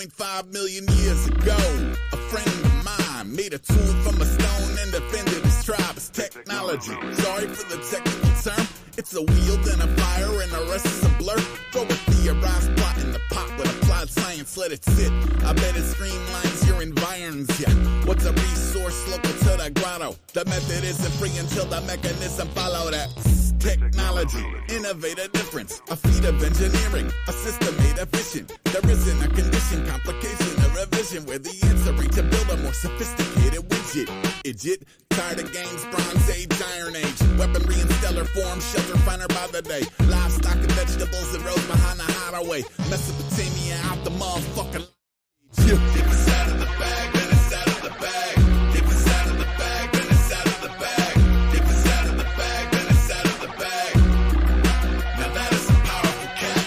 0.5 million years ago, a friend of mine made a tool from a stone and defended his tribe's technology. Sorry for the technical term. It's a wheel, then a fire, and the rest is a blur. Throw a theorized plot in the pot with applied science, let it sit. I bet it streamlines your environs, yeah. What's a resource local to the grotto? The method isn't free until the mechanism follow that. Technology, innovate a difference, a feat of engineering, a system made efficient. There isn't a condition, complication, a revision where the answer ain't to build a more sophisticated widget. Idiot, tired of games, Bronze Age, Iron Age, weaponry in stellar form, shelter finer by the day. Livestock and vegetables that rose behind the hideaway. Mesopotamia out the motherfucking. If it's out of the bag, then it's out of the bag. If it's out of the bag, then it's out of the bag. If it's out of the bag, then it's out of the bag. Now that is a powerful cat.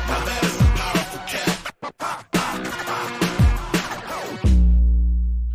Now that is a powerful cat.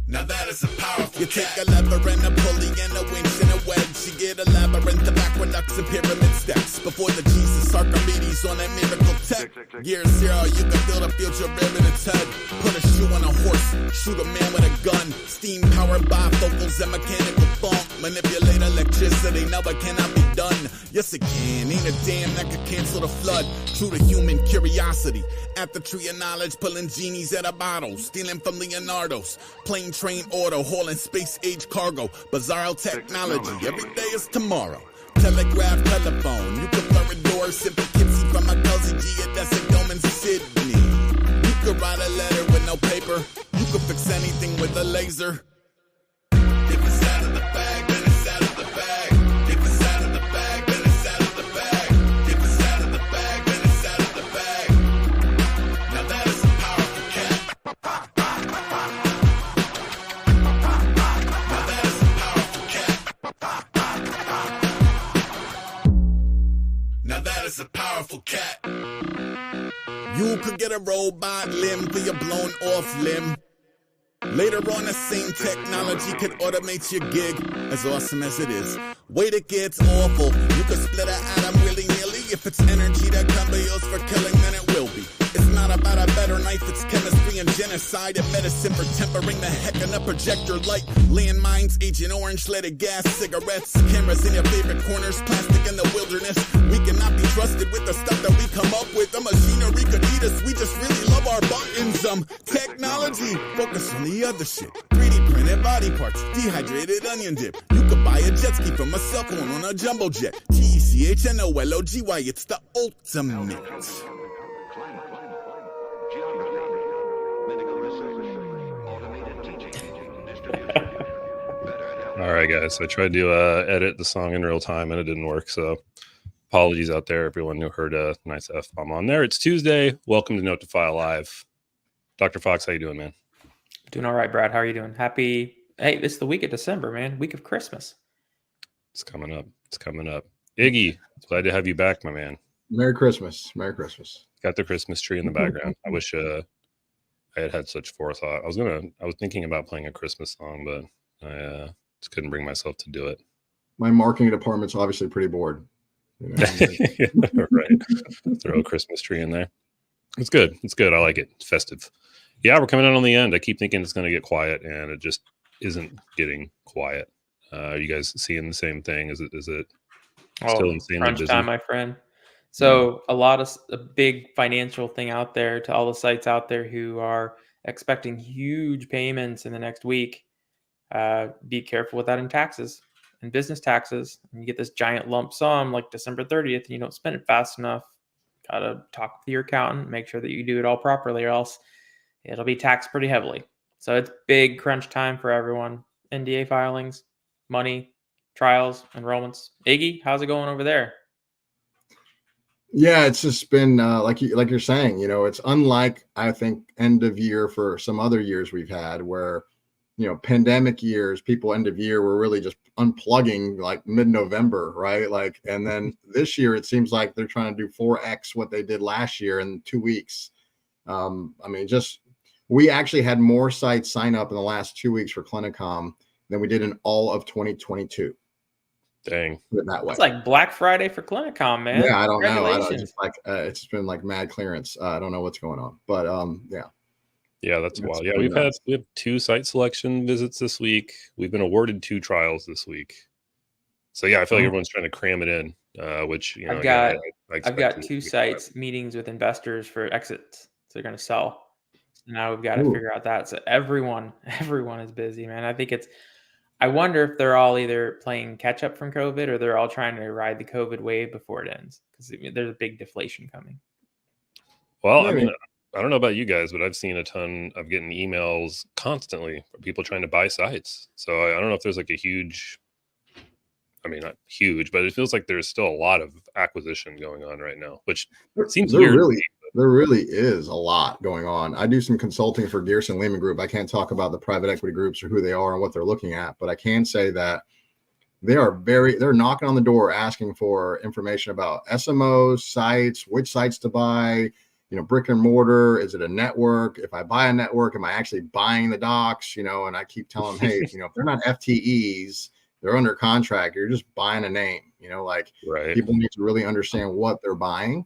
Now that is a powerful cat. You take a lever and a pulley and a winch and a wedge. You get a labyrinth of aqueducts and pyramid steps. Before the Jesus Archimedes on that miracle tech. Year zero, you can build a future ribbon and head. Put a shoe on a horse, shoot a man with a gun. Steam powered bifocals and mechanical thump. Manipulate electricity, no it cannot be done. Yes it can, ain't a damn that could cancel the flood. True to human curiosity. At the tree of knowledge, pulling genies out of bottles. Stealing from Leonardo's. Plane, train, auto, hauling space age cargo. Bizarro technology, every day is tomorrow. Telegraph, telephone, you can blur a door. Sip Poughkeepsie from a cozy geodesic dome in Sydney. You could write a letter with no paper. You could fix anything with a laser. If it's out of the bag, then it's out of the bag. If it's out of the bag, then it's out of the bag. If it's out of the bag, then it's out of the bag. Now that is a powerful cat. Now that is a powerful cat. Now that is a powerful cat. You could get a robot limb for your blown off limb. Later on, the same technology could automate your gig. As awesome as it is, wait, it gets awful. You could split an atom willy-nilly. If it's energy that can be used for killing, then it will be. It's not about a better knife, it's chemistry and genocide and medicine for tempering the heck in a projector light. Landmines, Agent Orange, leaded gas, cigarettes, cameras in your favorite corners, plastic in the wilderness. We cannot be trusted with the stuff that we come up with. The machinery could eat us, we just really love our buttons. Technology, focus on the other shit. 3D printed body parts, dehydrated onion dip. You could buy a jet ski from a cell phone on a jumbo jet. TECHNOLOGY, it's the ultimate. All right, guys. I tried to edit the song in real time and it didn't work. So apologies out there, everyone who heard a nice F-bomb on there. It's Tuesday. Welcome to Note to File Live. Dr. Fox, how you doing, man? Doing all right, Brad. How are you doing? Happy. Hey, it's the week of December, man. Week of Christmas. It's coming up. It's coming up. Iggy, glad to have you back, my man. Merry Christmas. Merry Christmas. Got the Christmas tree in the background. I wish I had such forethought. I was thinking about playing a Christmas song, but I just couldn't bring myself to do it. My marketing department's obviously pretty bored. You know? Right. Throw a Christmas tree in there. It's good. It's good. I like it. It's festive. Yeah, we're coming out on the end. I keep thinking it's going to get quiet, and it just isn't getting quiet. Are you guys seeing the same thing? Is it still insanely crunch busy? time, my friend. So a big financial thing out there to all the sites out there who are expecting huge payments in the next week. Be careful with that in taxes and business taxes. And you get this giant lump sum like December 30th and you don't spend it fast enough. Got to talk with your accountant, make sure that you do it all properly or else it'll be taxed pretty heavily. So it's big crunch time for everyone. NDA filings, money, trials, enrollments. Iggy, how's it going over there? Yeah, it's just been like you're saying, you know, it's unlike, I think, end of year for some other years we've had where, you know, pandemic years, people end of year were really just unplugging like mid-November, right? Like, and then this year it seems like they're trying to do 4x what they did last year in 2 weeks. I mean, we actually had more sites sign up in the last 2 weeks for Clinicom than we did in all of 2022. Dang. Put it that way. It's like Black Friday for Clinicom, man. Yeah, I don't know. Congratulations. Just like it's been like mad clearance. I don't know what's going on, but yeah. Yeah, that's wild. Yeah, pretty we have 2 site selection visits this week. We've been awarded 2 trials this week. So yeah, I feel like everyone's trying to cram it in, which you know, I've got I I've got expected it 2 to be sites meetings with investors for exits. So they're going to sell. So now we've got to Ooh. figure out that. So everyone is busy, man. I think I wonder if they're all either playing catch up from COVID or they're all trying to ride the COVID wave before it ends because there's a big deflation coming. Well, Maybe. I mean, I don't know about you guys, but I've seen a ton of getting emails constantly from people trying to buy sites. So I don't know if there's like a huge, I mean, not huge, but it feels like there's still a lot of acquisition going on right now, which seems weird. There really is a lot going on. I do some consulting for Gearson Lehman Group. I can't talk about the private equity groups or who they are and what they're looking at, but I can say that they're knocking on the door asking for information about SMOs, sites, which sites to buy, brick and mortar. Is it a network? If I buy a network, am I actually buying the docs? And I keep telling them, hey, if they're not FTEs, they're under contract. You're just buying a name, Right. People need to really understand what they're buying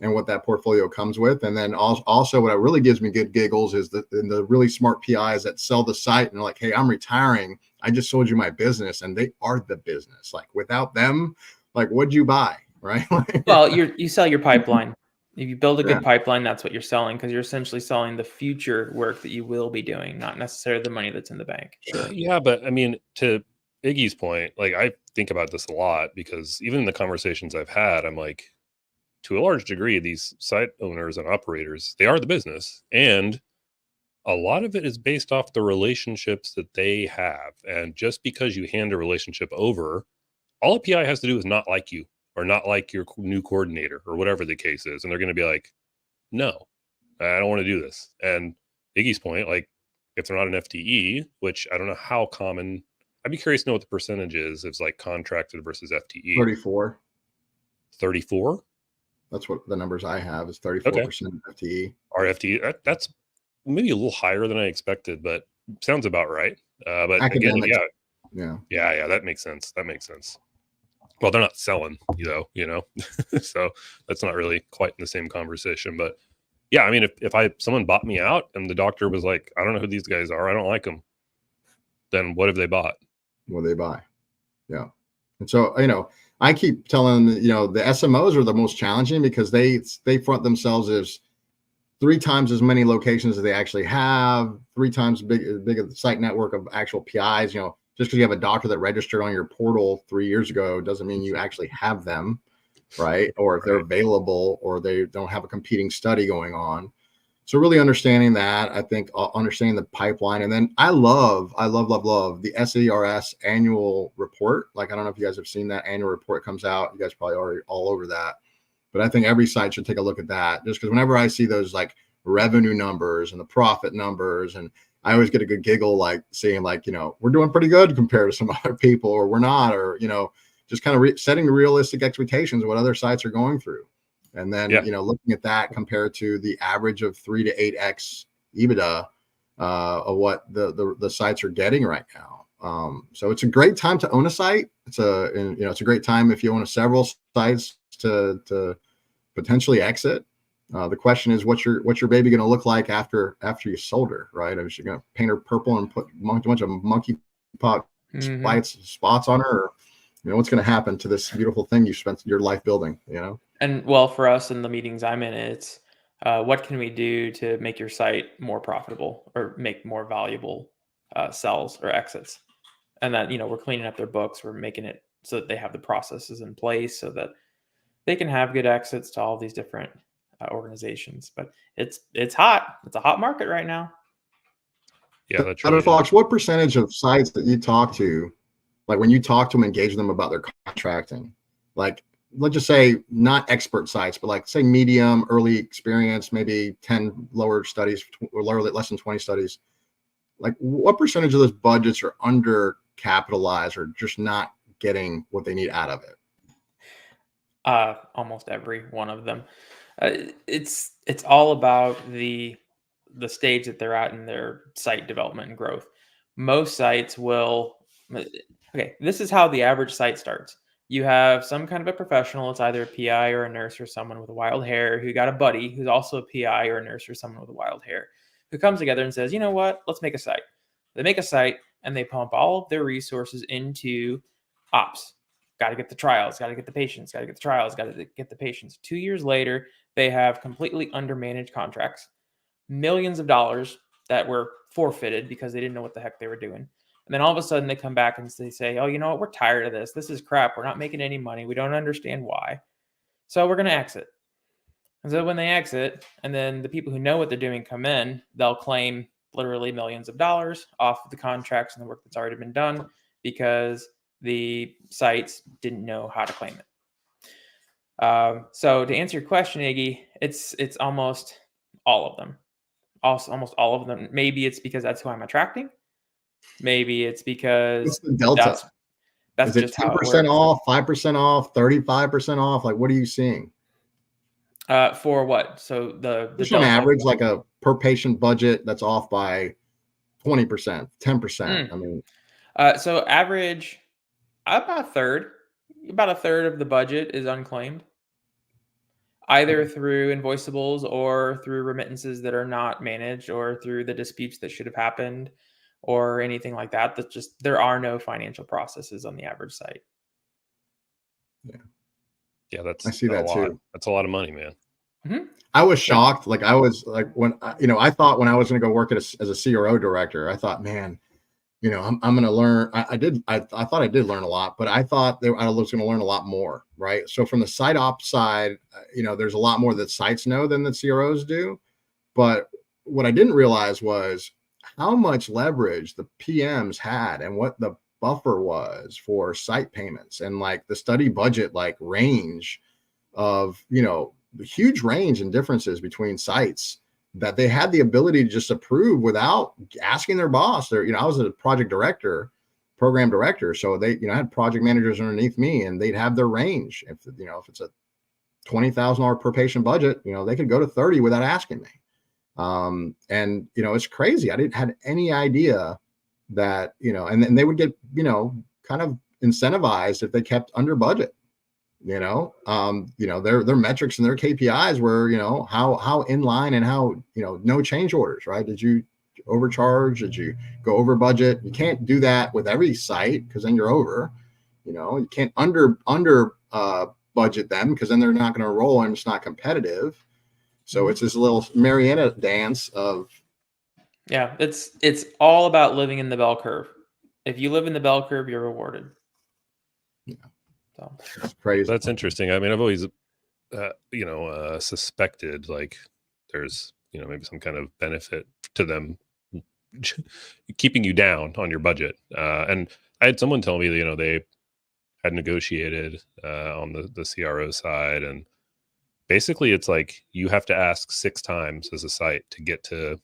and what that portfolio comes with. And then also what really gives me good giggles is the really smart PIs that sell the site and they're like, hey, I'm retiring. I just sold you my business, and they are the business. Like without them, like what'd you buy? Right. Well, you sell your pipeline. If you build a good pipeline, that's what you're selling, because you're essentially selling the future work that you will be doing, not necessarily the money that's in the bank. Yeah, but I mean, to Iggy's point, like I think about this a lot because even in the conversations I've had, I'm like, to a large degree, these site owners and operators, they are the business. And a lot of it is based off the relationships that they have. And just because you hand a relationship over, all a PI has to do is not like you or not like your new coordinator or whatever the case is. And they're going to be like, no, I don't want to do this. And Iggy's point, like if they're not an FTE, which I don't know how common, I'd be curious to know what the percentage is. It's like contracted versus FTE. 34. 34? That's what the numbers I have is 34% FTE. Our FTE, that's maybe a little higher than I expected, but sounds about right. But Academic. Again, yeah, that makes sense. Well, they're not selling, so that's not really quite in the same conversation. But yeah, I mean, if someone bought me out and the doctor was like, I don't know who these guys are, I don't like them, then what have they bought? What they buy? Yeah. And so, I keep telling them, the SMOs are the most challenging because they front themselves as 3 times as many locations as they actually have, 3 times big of the site network of actual PIs. Just because you have a doctor that registered on your portal 3 years ago doesn't mean you actually have them, right? Or if they're available or they don't have a competing study going on. So really understanding that, I think understanding the pipeline. And then I love the SERS annual report. Like, I don't know if you guys have seen that annual report comes out. You guys probably already all over that. But I think every site should take a look at that, just because whenever I see those like revenue numbers and the profit numbers, and I always get a good giggle, like seeing like, we're doing pretty good compared to some other people, or we're not, or, just kind of setting realistic expectations of what other sites are going through. And then, looking at that compared to the average of 3 to 8x EBITDA of what the sites are getting right now. So it's a great time to own a site. It's a great time if you own several sites to potentially exit. The question is, what's your baby going to look like after you sold her, right? Is she going to paint her purple and put a bunch of monkey pot spots on her? Or, what's going to happen to this beautiful thing you spent your life building, And well, for us in the meetings I'm in, it's what can we do to make your site more profitable or make more valuable sells or exits? And that, we're cleaning up their books. We're making it so that they have the processes in place so that they can have good exits to all these different organizations. But it's hot. It's a hot market right now. Yeah, that's right. Fox, what percentage of sites that you talk to, like when you talk to them, engage them about their contracting, like let's just say not expert sites, but like say medium, early experience, maybe 10 lower studies or less than 20 studies. Like what percentage of those budgets are under capitalized or just not getting what they need out of it? Almost every one of them. It's all about the stage that they're at in their site development and growth. Most sites will, okay, this is how the average site starts. you have some kind of a professional. It's either a PI or a nurse or someone with wild hair who got a buddy who's also a PI or a nurse or someone with wild hair who comes together and says, you know what, let's make a site. They make a site and they pump all of their resources into ops. Got to get the trials, got to get the patients, got to get the trials, got to get the patients. 2 years later, they have completely undermanaged contracts, millions of dollars that were forfeited because they didn't know what the heck they were doing. And then all of a sudden they come back and they say, oh, you know what? We're tired of this. This is crap. We're not making any money. We don't understand why. So we're going to exit. And so when they exit, and then the people who know what they're doing come in, they'll claim literally millions of dollars off of the contracts and the work that's already been done because the sites didn't know how to claim it. So to answer your question, Iggy, it's almost all of them. Almost all of them. Maybe it's because that's who I'm attracting. Maybe it's because what's the delta? That's is it just 10% how it works. off, 5% off, 35% off? Like, what are you seeing? For what? So the just on average, like a per patient budget that's off by 20%, 10%. I mean, so average about a third of the budget is unclaimed, either through invoiceables or through remittances that are not managed or through the disputes that should have happened or anything like that. That's just, there are no financial processes on the average site. Yeah, I see that lot. too. That's a lot of money, man. Mm-hmm. I was shocked. Like I was like, when, I thought when I was going to go work as a CRO director, I thought, man, I'm going to learn. I thought I did learn a lot, but I thought I was going to learn a lot more. Right. So from the site ops side, there's a lot more that sites know than the CROs do. But what I didn't realize was how much leverage the PMs had and what the buffer was for site payments and like the study budget, like range of, the huge range and differences between sites that they had the ability to just approve without asking their boss. Or, I was a project director, program director. So they, I had project managers underneath me and they'd have their range. If it's a $20,000 per patient budget, they could go to 30 without asking me. And it's crazy. I didn't have any idea that, and then they would get, kind of incentivized if they kept under budget. Their metrics and their KPIs were, how in line and how, no change orders, right? Did you overcharge? Did you go over budget? You can't do that with every site because then you're over. You can't under budget them because then they're not going to roll and it's not competitive. So it's this little Mariana dance of. Yeah, it's all about living in the bell curve. If you live in the bell curve, you're rewarded. Yeah. So it's crazy. That's interesting. I mean, I've always, suspected like there's, maybe some kind of benefit to them keeping you down on your budget. And I had someone tell me that, they had negotiated on the CRO side. And basically it's like you have to ask 6 times as a site to get to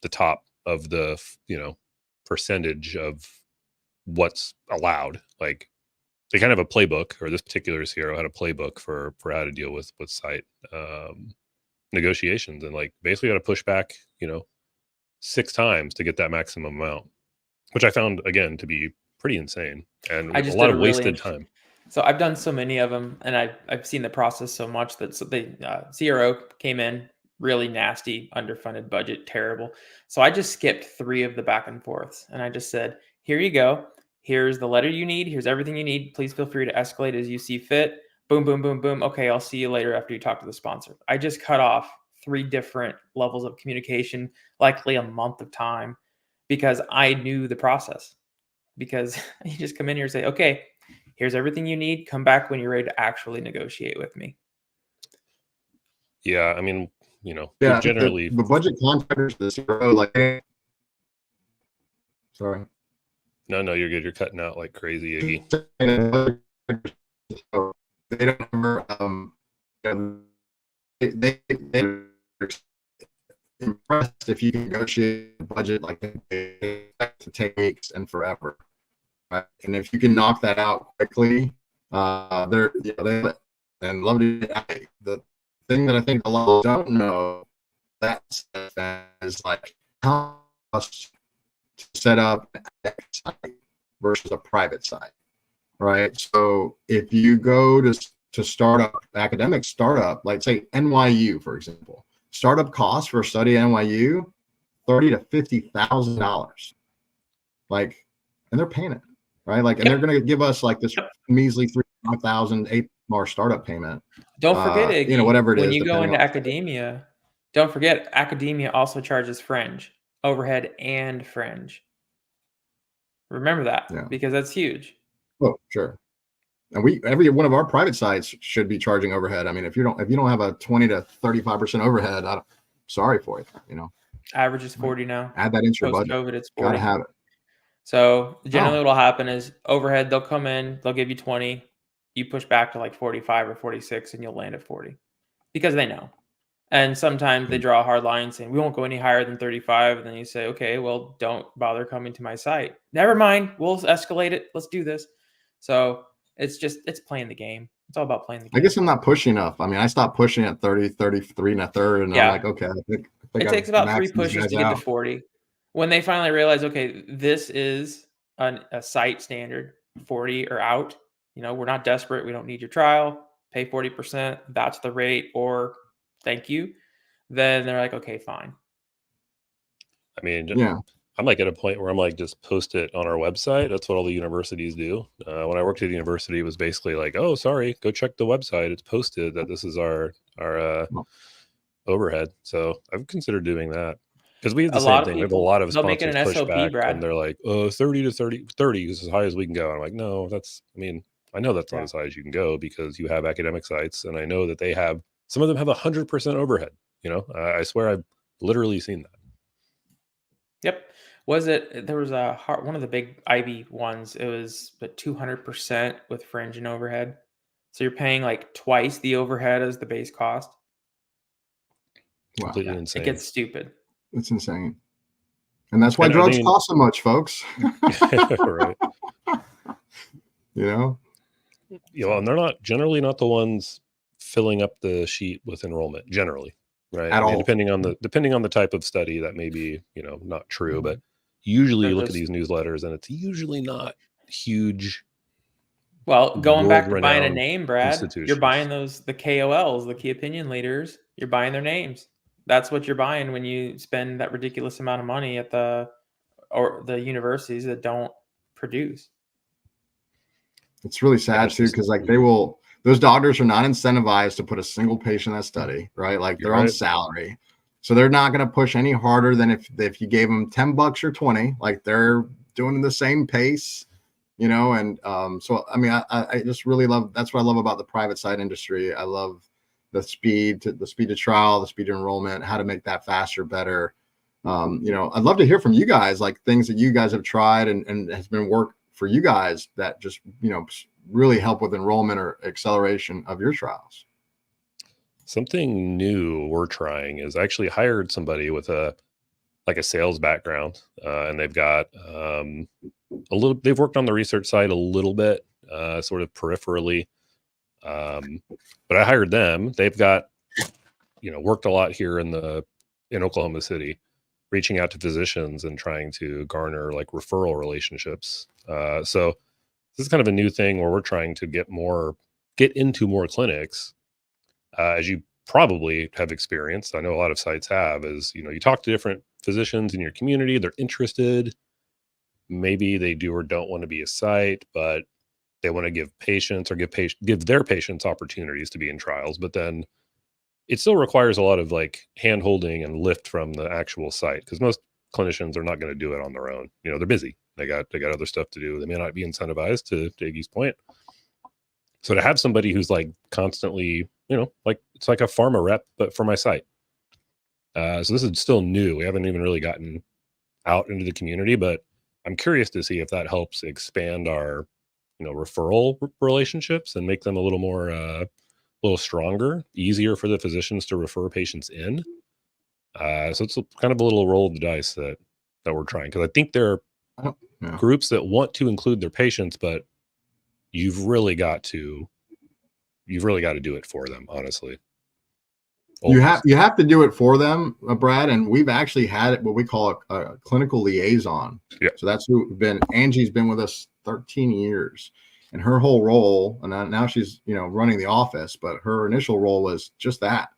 the top of the, percentage of what's allowed. Like, they kind of have a playbook, or this particular CRO had a playbook for how to deal with site negotiations, and like basically got to push back, 6 times to get that maximum amount, which I found again to be pretty insane and a lot of wasted time. So I've done so many of them, and I've seen the process so much that CRO came in really nasty, underfunded budget, terrible. So I just skipped 3 of the back and forths, and I just said, here you go. Here's the letter you need. Here's everything you need. Please feel free to escalate as you see fit. Boom, boom, boom, boom. Okay, I'll see you later after you talk to the sponsor. I just cut off 3 different levels of communication, likely a month of time, because I knew the process. Because you just come in here and say, okay, here's everything you need. Come back when you're ready to actually negotiate with me. Yeah, I mean, generally the budget contractors, the CRO, like, sorry. No, you're good. You're cutting out like crazy, Iggy. They don't ever, they're impressed if you can negotiate a budget like to take weeks and forever, right? And if you can knock that out quickly, they and love to. The thing that I think a lot don't know that is like how much to set up a site versus a private site. right? So if you go to startup, academic startup, like say NYU, for example, startup costs for a study at NYU, $30,000 to $50,000. Like, and they're paying it, right? Like, and they're going to give us like this measly $3,000, $8 startup payment. Don't forget, Iggy, you know, whatever it when is. you go into academia, don't forget academia also charges fringe, overhead, and fringe. Remember that, because that's huge. Oh, sure. And every one of our private sites should be charging overhead. I mean, if you don't have a 20 to 35% overhead, sorry for you. You know, average is 40 now. Add that into your budget. Post-COVID, it's 40. Gotta have it. So generally what'll happen is overhead, they'll come in, they'll give you 20, you push back to like 45 or 46 and you'll land at 40 because they know. And sometimes they draw a hard line saying, we won't go any higher than 35. And then you say, okay, well, don't bother coming to my site. Never mind. We'll escalate it. Let's do this. So it's playing the game. It's all about playing the game. I guess I'm not pushing enough. I mean, I stopped pushing at 30, 33 and a third. And I'm like, okay, I think it takes about 3 pushes to get to 40. When they finally realize, okay, this is a site standard, 40 or out, you know, we're not desperate. We don't need your trial. Pay 40%. That's the rate, or thank you. Then they're like, okay, fine. I mean, I'm like at a point where I'm like, just post it on our website. That's what all the universities do. When I worked at the university, it was basically like, oh, sorry, go check the website. It's posted that this is our overhead. So I've considered doing that. Because we have the same thing. We have a lot of sponsors push back, and they're like, 30 to 30 is as high as we can go. And I'm like, no, I know that's not as high as you can go because you have academic sites, and I know that some of them have 100% overhead. You know, I swear I've literally seen that. Yep. There was one of the big Ivy ones. It was 200% with fringe and overhead. So you're paying like twice the overhead as the base cost. Wow. Completely insane. It gets stupid. It's insane. And that's why drugs cost so much, folks. Right. You know? Yeah, well, and they're generally not the ones filling up the sheet with enrollment, generally. Right. At all. Depending on the type of study, that may be, you know, not true, but usually you look at these newsletters and it's usually not huge. Well, going back to buying a name, Brad, you're buying the KOLs, the key opinion leaders, you're buying their names. That's what you're buying when you spend that ridiculous amount of money at the universities that don't produce. It's really sad too, because like those doctors are not incentivized to put a single patient in that study, right? Like they're on salary. So they're not going to push any harder than if you gave them $10 or 20, like they're doing the same pace, you know? And so, I mean, I just really that's what I love about the private side industry. I love the speed to trial, the speed to enrollment, how to make that faster, better. You know, I'd love to hear from you guys, like things that you guys have tried and has been work for you guys that just, you know, really help with enrollment or acceleration of your trials. Something new we're trying is I actually hired somebody with a sales background, and they've got they've worked on the research side a little bit, sort of peripherally. But I hired them. They've got, you know, worked a lot here in Oklahoma City, reaching out to physicians and trying to garner like referral relationships. So this is kind of a new thing where we're trying to get into more clinics. As you probably have experienced, I know a lot of sites have, is, you know, you talk to different physicians in your community, they're interested. Maybe they do or don't want to be a site, but they want to give patients or give their patients opportunities to be in trials. But then it still requires a lot of like hand holding and lift from the actual site, because most clinicians are not going to do it on their own. You know, they're busy. They got other stuff to do. They may not be incentivized, to Iggy's point. So to have somebody who's like constantly, you know, like it's like a pharma rep, but for my site. So this is still new. We haven't even really gotten out into the community, but I'm curious to see if that helps expand our, you know, referral relationships and make them a little more, a little stronger, easier for the physicians to refer patients in. So it's kind of a little roll of the dice that we're trying, because I think there are groups that want to include their patients, but you've really got to do it for them, honestly. Almost. You have to do it for them, Brad. And we've actually had what we call a clinical liaison. Yeah. So that's who Angie's been with us 13 years. And her whole role, and now she's, running the office, but her initial role was just that.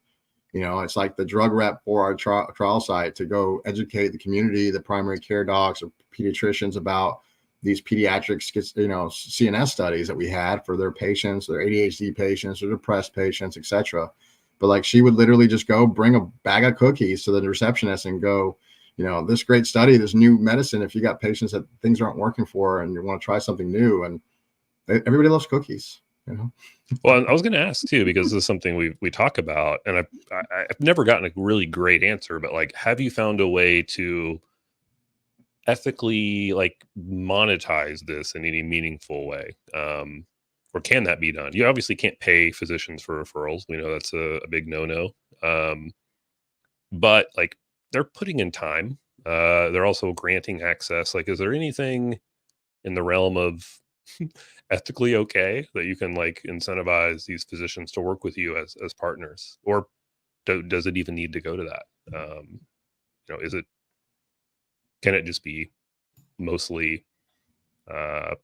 It's like the drug rep for our trial site to go educate the community, the primary care docs or pediatricians about these pediatric, CNS studies that we had for their patients, their ADHD patients, or depressed patients, etc. But like, she would literally just go bring a bag of cookies to the receptionist and go, this great study, this new medicine, if you got patients that things aren't working for and you want to try something new, and everybody loves cookies. Well, I was going to ask too, because this is something we talk about, and I've never gotten a really great answer, but like, have you found a way to ethically like monetize this in any meaningful way? Or can that be done? You obviously can't pay physicians for referrals. We know that's a big no-no. But like, they're putting in time. They're also granting access. Like, is there anything in the realm of ethically okay that you can like incentivize these physicians to work with you as partners, or does it even need to go to that? Can it just be mostly out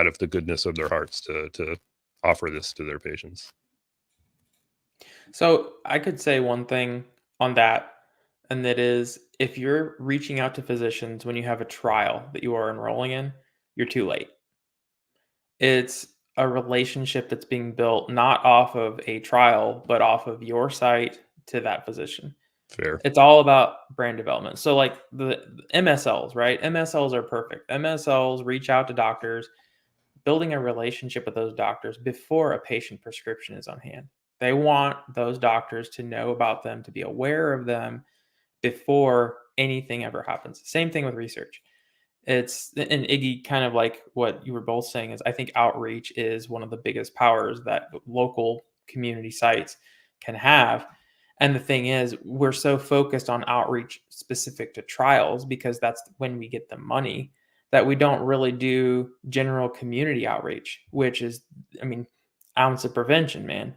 of the goodness of their hearts to offer this to their patients? So I could say one thing on that, and that is, if you're reaching out to physicians when you have a trial that you are enrolling in, you're too late. It's a relationship that's being built not off of a trial, but off of your site to that physician. Fair. It's all about brand development. So like the MSLs, right? MSLs are perfect. MSLs reach out to doctors, building a relationship with those doctors before a patient prescription is on hand. They want those doctors to know about them, to be aware of them before anything ever happens. Same thing with research. And Iggy, kind of like what you were both saying, is I think outreach is one of the biggest powers that local community sites can have. And the thing is, we're so focused on outreach specific to trials because that's when we get the money, that we don't really do general community outreach, which is, ounce of prevention, man.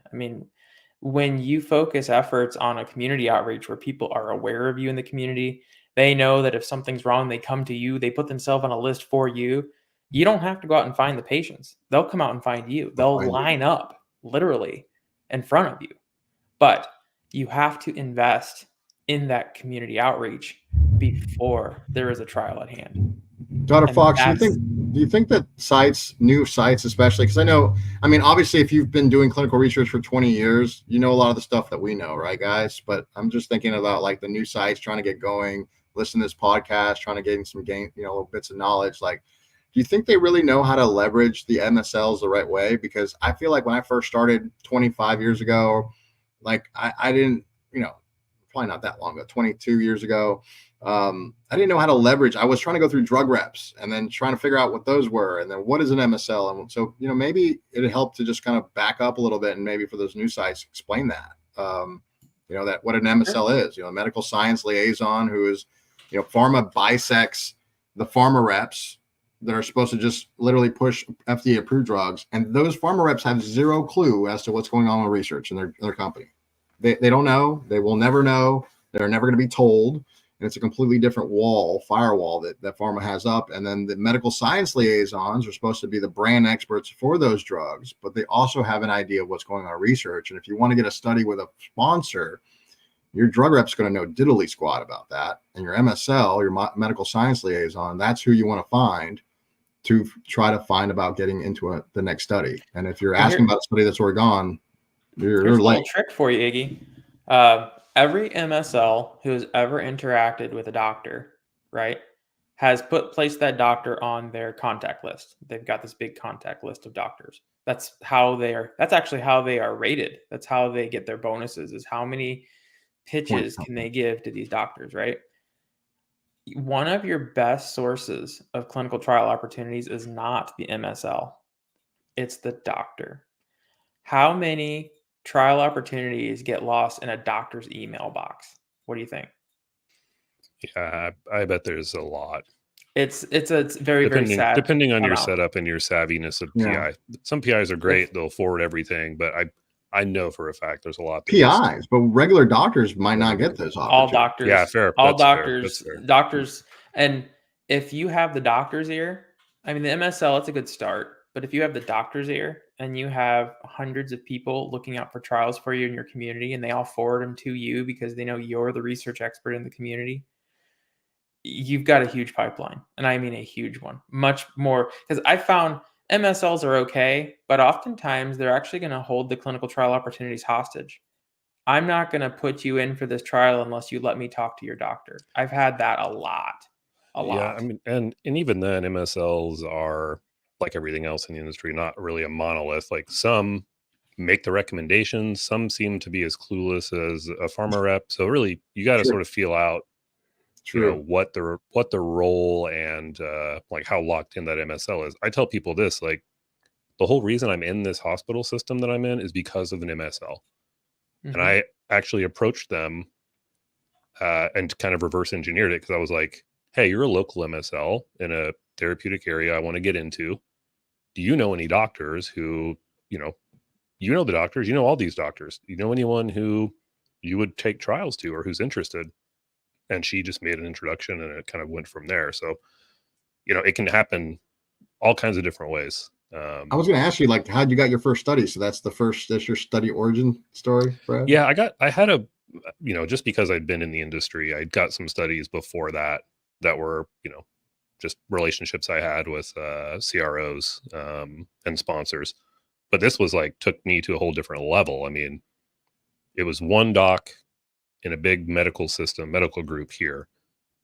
When you focus efforts on a community outreach where people are aware of you in the community, they know that if something's wrong, they come to you, they put themselves on a list for you. You don't have to go out and find the patients. They'll come out and find you. They'll line up literally in front of you. But you have to invest in that community outreach before there is a trial at hand. Dr. Fox, do you think that new sites especially, because I know, obviously if you've been doing clinical research for 20 years, you know a lot of the stuff that we know, right, guys? But I'm just thinking about like the new sites trying to get going, listen to this podcast, trying to gain little bits of knowledge. Like, do you think they really know how to leverage the MSLs the right way? Because I feel like when I first started 25 years ago, like I didn't, probably not that long ago, 22 years ago, I didn't know how to leverage. I was trying to go through drug reps and then trying to figure out what those were. And then what is an MSL? And so, maybe it'd help to just kind of back up a little bit and maybe for those new sites, explain that, that what an MSL is, a medical science liaison who is, pharma bisects the pharma reps that are supposed to just literally push FDA approved drugs. And those pharma reps have zero clue as to what's going on with research in their company. They don't know. They will never know. They're never going to be told. And it's a completely different firewall that pharma has up. And then the medical science liaisons are supposed to be the brand experts for those drugs, but they also have an idea of what's going on in research. And if you want to get a study with a sponsor, your drug rep's going to know diddly squat about that. And your MSL, your medical science liaison, that's who you want to find to try to find about getting into the next study. And if you're asking about a study that's already gone, you're late. A little trick for you, Iggy. Every MSL who has ever interacted with a doctor, right, has placed that doctor on their contact list. They've got this big contact list of doctors. That's actually how they are rated. That's how they get their bonuses, is how many pitches can they give to these doctors, right? One of your best sources of clinical trial opportunities is not the MSL. It's the doctor. How many trial opportunities get lost in a doctor's email box? What do you think? Yeah, I bet there's a lot. It's very sad. Depending on your setup and your savviness of PI. Some PIs are great; they'll forward everything. But I know for a fact there's a lot of PIs, but regular doctors might not get those opportunities. All doctors, yeah, fair. All doctors, doctors, and if you have the doctor's ear, the MSL, it's a good start. But if you have the doctor's ear and you have hundreds of people looking out for trials for you in your community, and they all forward them to you because they know you're the research expert in the community, you've got a huge pipeline. And I mean a huge one. Much more, because I found MSLs are okay, but oftentimes they're actually going to hold the clinical trial opportunities hostage. I'm not going to put you in for this trial unless you let me talk to your doctor. I've had that a lot. Yeah, I mean, and even then, MSLs are, like everything else in the industry, not really a monolith. Like, some make the recommendations, some seem to be as clueless as a pharma rep. So really, you got to sort of feel out, what the role and like how locked in that MSL is. I tell people this, like, the whole reason I'm in this hospital system that I'm in is because of an MSL. And I actually approached them and kind of reverse engineered it, because I was like, hey, you're a local MSL in a therapeutic area I want to get into. Do you know any doctors who, you know the doctors, all these doctors, you know anyone who you would take trials to or who's interested? And she just made an introduction, and it kind of went from there. So, it can happen all kinds of different ways. I was going to ask you, like, how'd you got your first study? So that's your study origin story, Brad? Yeah, I had a, just because I'd been in the industry, I got some studies before that were, just relationships I had with CROs and sponsors. But this was like, took me to a whole different level. I mean, it was one doc in a big medical group here,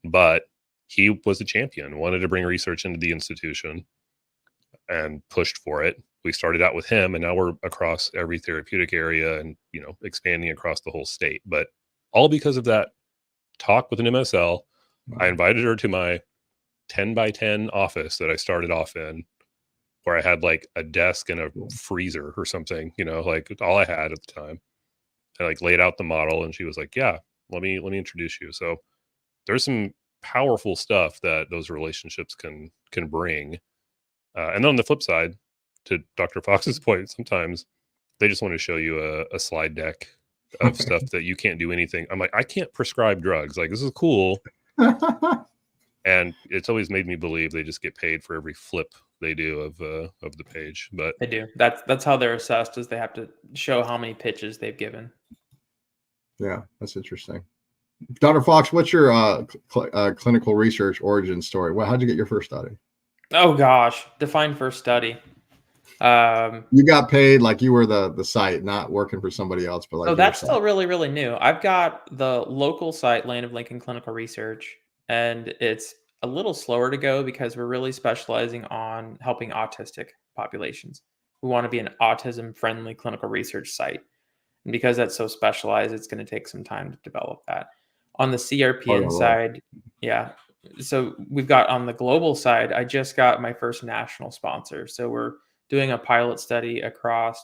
but he was a champion, wanted to bring research into the institution and pushed for it. We started out with him, and now we're across every therapeutic area and, expanding across the whole state. But all because of that talk with an MSL. Wow. I invited her to my 10 by 10 office that I started off in, where I had like a desk and a freezer or something, like all I had at the time. I like laid out the model, and she was like, yeah, let me introduce you. So there's some powerful stuff that those relationships can bring. And then on the flip side, to Dr. Fox's point, sometimes they just want to show you a slide deck of stuff that you can't do anything. I'm like, I can't prescribe drugs. Like, this is cool. And it's always made me believe they just get paid for every flip they do of the page. But they do. That's how they're assessed, is they have to show how many pitches they've given. Yeah, that's interesting. Dr. Fox, what's your clinical research origin story? Well, how'd you get your first study? Oh gosh, define first study. You got paid, like you were the site, not working for somebody else, but like. So that's still really, really new. I've got the local site, Land of Lincoln Clinical Research, and it's a little slower to go because we're really specializing on helping autistic populations. We want to be an autism-friendly clinical research site. And because that's so specialized, it's going to take some time to develop that. On the CRPN side, yeah. So we've got on the global side, I just got my first national sponsor. So we're doing a pilot study across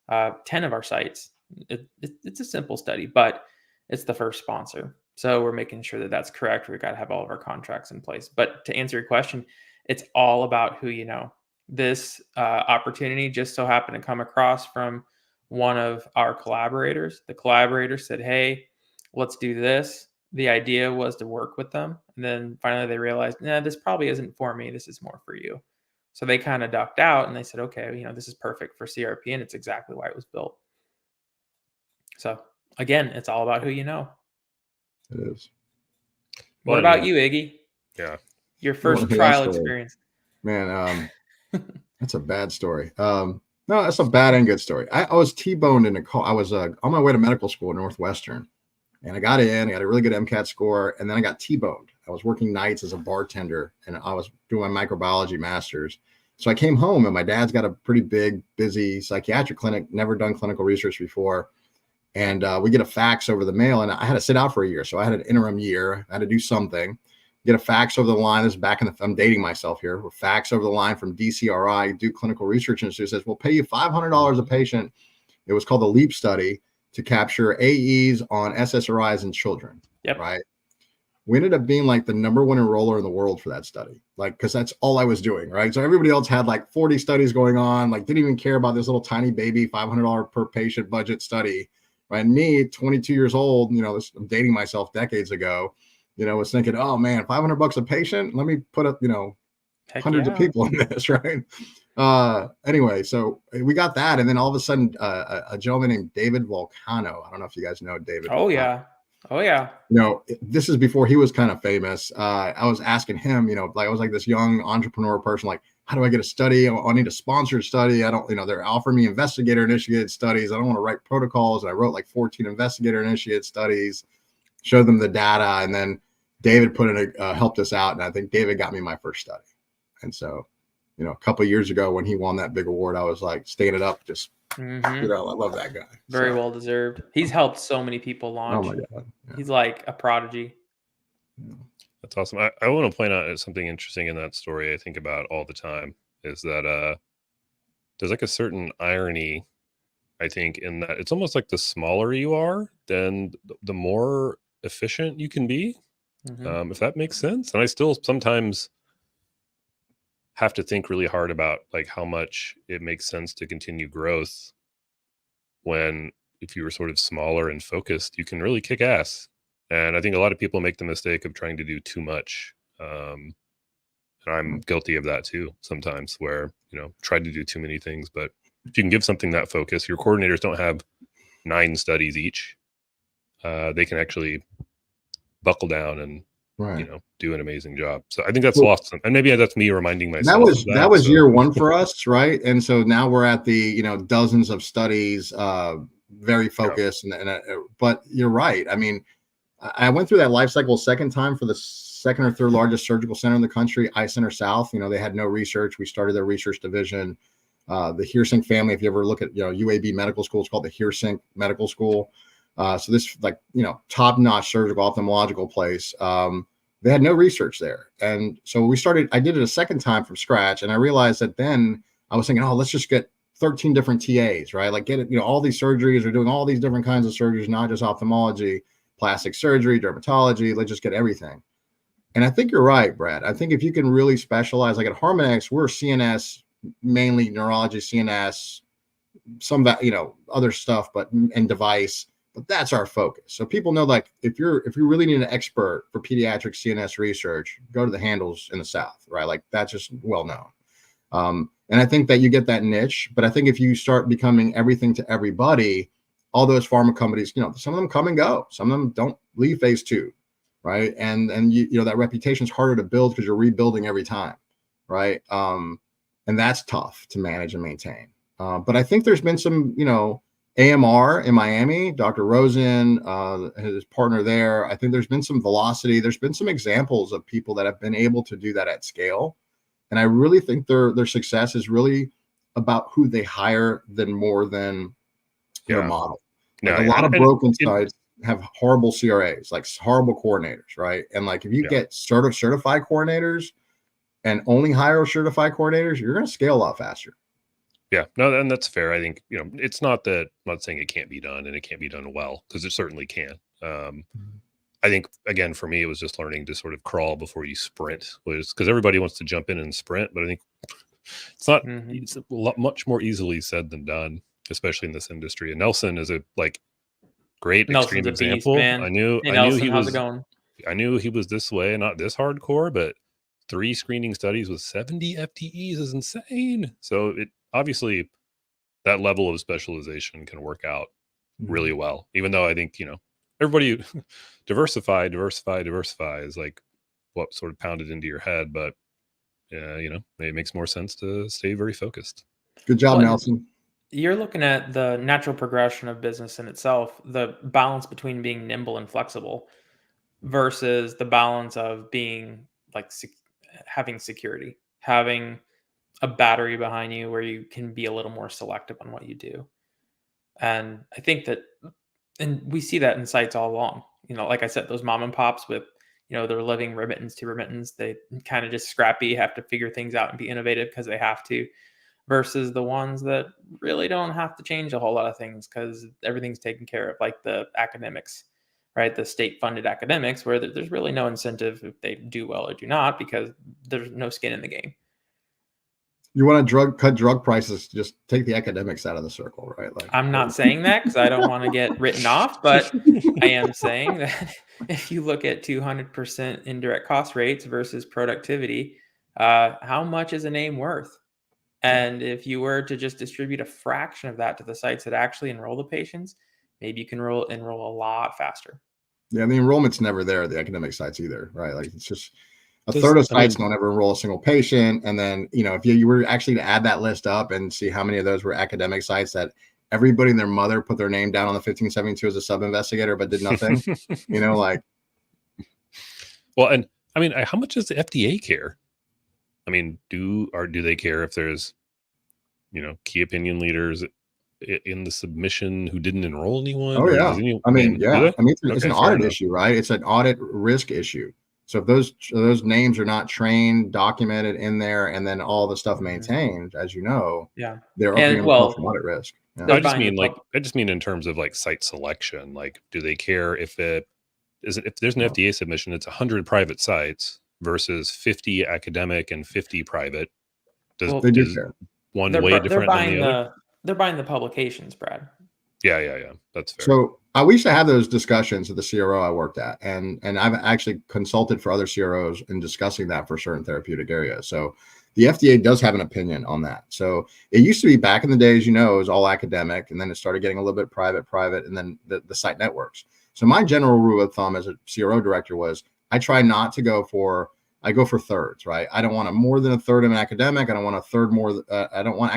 10 of our sites. It's a simple study, but it's the first sponsor. So we're making sure that that's correct. We've got to have all of our contracts in place. But to answer your question, it's all about who you know. This opportunity just so happened to come across from one of our collaborators. The collaborator said, hey, let's do this. The idea was to work with them. And then finally they realized, this probably isn't for me. This is more for you. So they kind of ducked out and they said, okay, this is perfect for CRPN. It's exactly why it was built. So again, it's all about who you know. It is. What about you, Iggy? Yeah. Your first trial experience. Man, that's a bad story. No, that's a bad and good story. I was T-boned in a call. I was on my way to medical school at Northwestern, and I got in. I got a really good MCAT score, and then I got T-boned. I was working nights as a bartender, and I was doing my microbiology master's. So I came home, and my dad's got a pretty big, busy psychiatric clinic, never done clinical research before. And we get a fax over the mail, and I had to sit out for a year. So I had an interim year. I had to do something. Get a fax over the line. This is back in I'm dating myself here. A fax over the line from DCRI, do clinical research institute, says, we'll pay you $500 a patient. It was called the LEAP study to capture AEs on SSRIs in children. Yep. Right. We ended up being like the number one enroller in the world for that study. Like, because that's all I was doing. Right. So everybody else had like 40 studies going on, like didn't even care about this little tiny baby $500 per patient budget study. Right. And me, 22 years old, I'm dating myself decades ago, was thinking, oh man, $500 a patient. Let me put up, Heck hundreds of yeah. people in this, right? Anyway, so we got that, and then all of a sudden, a gentleman named David Volcano. I don't know if you guys know David. Oh Volcano. yeah. Oh yeah. This is before he was kind of famous. I was asking him, like I was like this young entrepreneur person, like, how do I get a study? I need a sponsored study. I don't, they're offering me investigator initiated studies. I don't want to write protocols. And I wrote like 14 investigator initiated studies, showed them the data, and then David helped us out. And I think David got me my first study. And so, a couple of years ago when he won that big award, I was like, standing up, just, I love that guy. Very well deserved. He's helped so many people launch. Oh my God. Yeah. He's like a prodigy. That's awesome. I want to point out something interesting in that story I think about all the time is that there's like a certain irony, I think, in that it's almost like the smaller you are, then the more efficient you can be, if that makes sense. And I still sometimes have to think really hard about like how much it makes sense to continue growth when if you were sort of smaller and focused, you can really kick ass. And I think a lot of people make the mistake of trying to do too much. And I'm guilty of that too sometimes where, try to do too many things. But if you can give something that focus, your coordinators don't have 9 studies each. They can actually buckle down and, do an amazing job. So I think that's lost. And maybe that's me reminding myself. That was year one for us, right? And so now we're at the, dozens of studies, very focused. Yeah. But you're right. I mean, I went through that life cycle a second time for the second or third largest surgical center in the country, Eye Center South. They had no research. We started their research division. The Hearsink family, if you ever look at, UAB Medical School, it's called the Hearsink Medical School. So this top-notch surgical ophthalmological place. They had no research there. And so I did it a second time from scratch. And I realized that then I was thinking, let's just get 13 different TAs, right? Like get it, all these surgeries are doing all these different kinds of surgeries, not just ophthalmology, plastic surgery, dermatology. Let's just get everything. And I think you're right, Brad. I think if you can really specialize, like at Harmonex, we're CNS, mainly neurology, CNS, some that, other stuff, and device. But that's our focus. So people know, like, if you really need an expert for pediatric CNS research, go to the Handals in the South, right? Like that's just well known. And I think that you get that niche. But I think if you start becoming everything to everybody, all those pharma companies, some of them come and go. Some of them don't leave phase 2, right? And that reputation is harder to build because you're rebuilding every time, right? And that's tough to manage and maintain. But I think there's been some, AMR in Miami, Dr. Rosen, his partner there. I think there's been some velocity. There's been some examples of people that have been able to do that at scale. And I really think their success is really about who they hire more than their model. Like a lot of broken sites have horrible CRAs, like horrible coordinators, right? And like if you get certified coordinators and only hire certified coordinators, you're going to scale a lot faster. Yeah, no, and that's fair. I think, it's not that I'm not saying it can't be done and it can't be done well, because it certainly can. I think, again, for me, it was just learning to sort of crawl before you sprint, because everybody wants to jump in and sprint. But I think it's not, it's a lot, much more easily said than done, especially in this industry. And Nelson is a great extreme example. Beast, I knew he was going. I knew he was this way, not this hardcore, but 3 screening studies with 70 FTEs is insane. So it obviously that level of specialization can work out really well, even though I think, everybody diversify is like what sort of pounded into your head, but it makes more sense to stay very focused. Good job, Nelson. You're looking at the natural progression of business in itself, the balance between being nimble and flexible versus the balance of being having security, having a battery behind you where you can be a little more selective on what you do. And I think that, and we see that in sites all along, like I said, those mom and pops with, they're living remittance to remittance. They kind of just scrappy, have to figure things out and be innovative because they have to, versus the ones that really don't have to change a whole lot of things because everything's taken care of, like the academics, right? The state-funded academics, where there's really no incentive if they do well or do not, because there's no skin in the game. You want to cut drug prices, just take the academics out of the circle, right? I'm not saying that because I don't want to get written off, but I am saying that if you look at 200% indirect cost rates versus productivity, how much is a name worth? And if you were to just distribute a fraction of that to the sites that actually enroll the patients, maybe you can enroll a lot faster. Yeah, the enrollment's never there at the academic sites either, right? Like it's just a third of sites don't ever enroll a single patient. And then, if you were actually to add that list up and see how many of those were academic sites that everybody and their mother put their name down on the 1572 as a sub-investigator, but did nothing, like. Well, and I mean, how much does the FDA care? I mean, do they care if there's, key opinion leaders in the submission who didn't enroll anyone? Oh yeah. It's an audit issue, right? It's an audit risk issue. So if those names are not trained, documented in there, and then all the stuff maintained, as you know, they're being audit risk. Yeah. I just mean in terms of like site selection. Like, do they care if there's an FDA submission, it's 100 private sites versus 50 academic and 50 private? Does one weigh different than the other? They're buying the publications, Brad. Yeah. That's fair. So we used to have those discussions at the CRO I worked at, and I've actually consulted for other CROs in discussing that for certain therapeutic areas. So the FDA does have an opinion on that. So it used to be back in the days, it was all academic, and then it started getting a little bit private, and then the site networks. So my general rule of thumb as a CRO director was I try not to go for thirds, right? I don't want more than a third of an academic. I don't want a third more. I don't want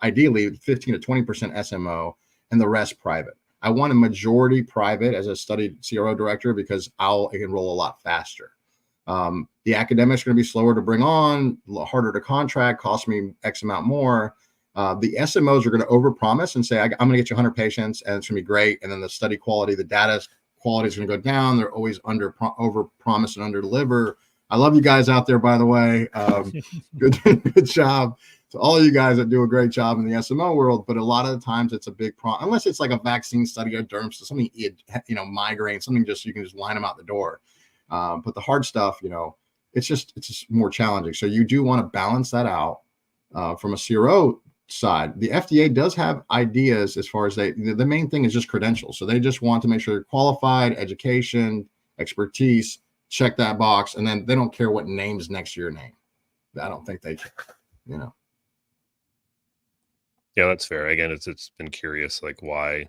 ideally 15 to 20% SMO and the rest private. I want a majority private as a studied CRO director because I'll enroll a lot faster. The academics are going to be slower to bring on, harder to contract, cost me X amount more. The SMOs are going to overpromise and say, I'm going to get you 100 patients and it's going to be great. And then the study quality, the data quality is going to go down. They're always over promise and under deliver. I love you guys out there, by the way. Good job to all of you guys that do a great job in the SMO world. But a lot of the times it's a big problem, unless it's like a vaccine study or derm, so something, migraine, something you can just line them out the door. But the hard stuff, it's just more challenging. So you do want to balance that out from a CRO side. The FDA does have ideas as far as the main thing is just credentials. So they just want to make sure you're qualified, education, expertise, check that box, and then they don't care what name's next to your name. I don't think they care, Yeah, that's fair. Again, it's been curious, like why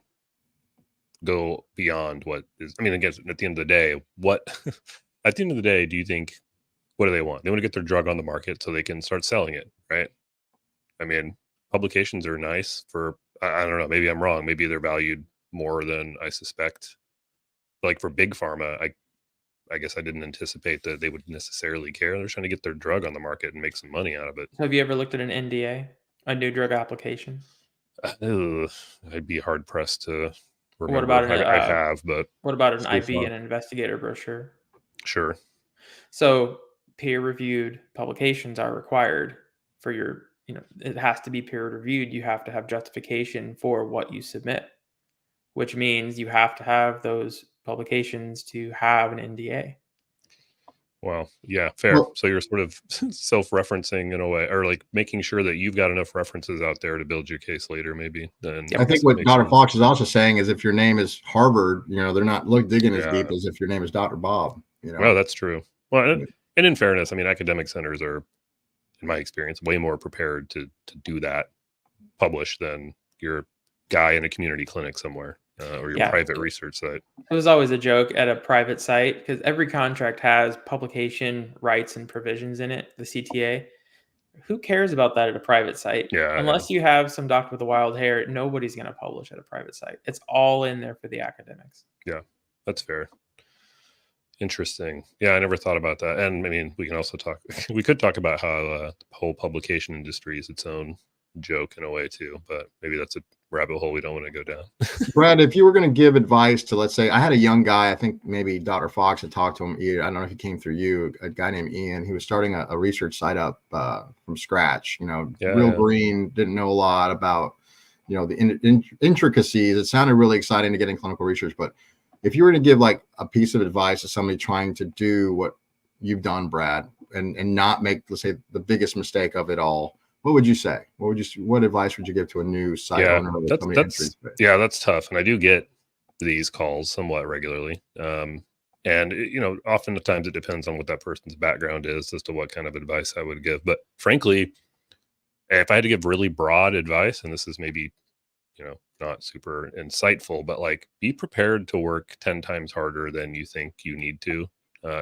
go beyond what is, I mean, again, at the end of the day, do you think, what do they want? They want to get their drug on the market so they can start selling it, right? I mean, publications are nice for, I don't know, maybe I'm wrong. Maybe they're valued more than I suspect. Like for big pharma, I guess I didn't anticipate that they would necessarily care. They're trying to get their drug on the market and make some money out of it. Have you ever looked at an NDA, a new drug application? I'd be hard pressed to remember. What about I have, but what about an IB and an investigator brochure? Sure. So peer-reviewed publications are required for your, it has to be peer-reviewed. You have to have justification for what you submit, which means you have to have those publications to have an NDA. Well, yeah, fair. Well, so you're sort of self-referencing in a way, or like making sure that you've got enough references out there to build your case later, maybe. Then I think what Dr. Fox is also saying is if your name is Harvard, they're not digging as deep as if your name is Dr. Bob. Well, that's true. Well, and in fairness, I mean, academic centers are, in my experience, way more prepared to do that, publish than your guy in a community clinic somewhere. Or your private research site. It was always a joke at a private site because every contract has publication rights and provisions in it, the CTA. Who cares about that at a private site? Yeah, unless you have some doctor with the wild hair, nobody's going to publish at a private site. It's all in there for the academics. Yeah, that's fair. Interesting. Yeah, I never thought about that. And I mean, we could talk about how the whole publication industry is its own joke in a way too, but maybe that's a rabbit hole we don't want to go down. Brad, if you were going to give advice to, let's say, I had a young guy, I think maybe Dr. Fox had talked to him. I don't know if he came through you, a guy named Ian. He was starting a research site up from scratch, real green, didn't know a lot about, the intricacies. It sounded really exciting to get in clinical research, but if you were to give like a piece of advice to somebody trying to do what you've done, Brad, and not make, let's say, the biggest mistake of it all, what would you say? What advice would you give to a new site owner? That's tough. And I do get these calls somewhat regularly. And, oftentimes it depends on what that person's background is as to what kind of advice I would give. But frankly, if I had to give really broad advice, and this is maybe, not super insightful, but like be prepared to work 10 times harder than you think you need to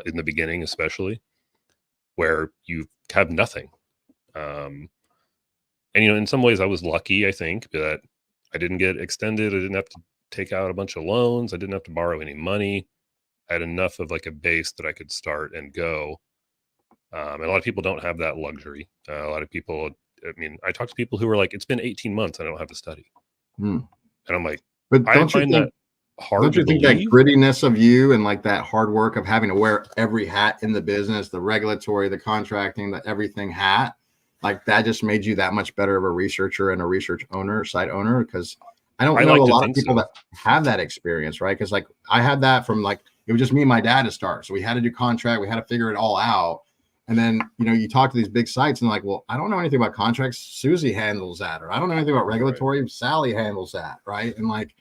in the beginning, especially where you have nothing. And, in some ways I was lucky, I think, that I didn't get extended. I didn't have to take out a bunch of loans. I didn't have to borrow any money. I had enough of like a base that I could start and go. And a lot of people don't have that luxury. A lot of people, I talk to people who are like, it's been 18 months. I don't have to study. And I'm like, but I find that hard. Don't you think believe. that grittiness of you and like that hard work of having to wear every hat in the business, the regulatory, the contracting, the everything hat, like that just made you that much better of a researcher and a research owner, site owner? Because I don't know a lot of people that have that experience, right? Because like I had that from like, it was just me and my dad to start. So we had to do contract. We had to figure it all out. And then, you talk to these big sites and like, well, I don't know anything about contracts. Susie handles that. Or I don't know anything about regulatory. Right. Sally handles that. Right. And like,